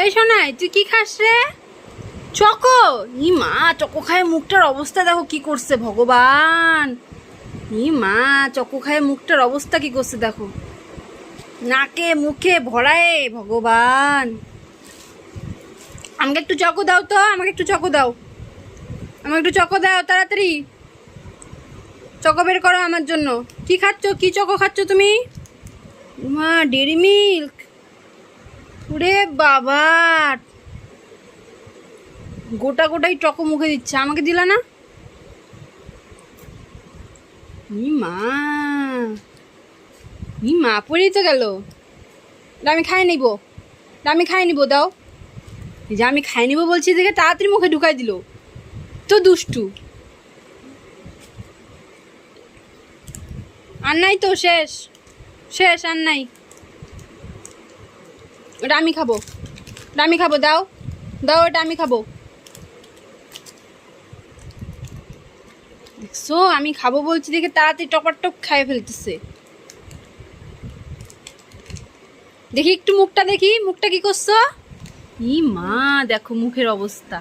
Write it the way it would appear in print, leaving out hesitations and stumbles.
এই শোনাই, তুই কি খাস রে? চকো? ই মা, চকো খায় মুখটার অবস্থা দেখো কি করছে ভগবান। ই মা, চকো খায় মুখটার অবস্থা কি করছে দেখো, নাকে মুখে ভরায় ভগবান। আমাকে একটু চকো দাও তো, আমাকে একটু চকো দাও, আমাকে একটু চকো দাও তাড়াতাড়ি। চকো বের করো আমার জন্য। কি খাচ্ছ? কি চকো খাচ্ছ তুমি? মা, ডেরি মিল্ক? ওরে বাবা, গোটা গোটাই চকো মুখে দিচ্ছে, আমাকে দিলা না? ই মা, ই মা পড়েই তো গেল। আমি খাই নিব, আমি খাই নিব, দাও। এই যে আমি খাই নিব বলছি দেখে তাড়াতাড়ি মুখে ঢুকাই দিল, তো দুষ্টু। আর নাই তো, শেষ শেষ, আর নাই। ওটা আমি খাবো, ওটা আমি খাবো, দাও দাও, ওটা আমি খাবো। দেখছো, আমি খাবো বলছি দেখে তাড়াতাড়ি টপারটপ খাইয়ে ফেলতেছে। দেখি একটু মুখটা, দেখি মুখটা কি করছো। ই মা, দেখো মুখের অবস্থা।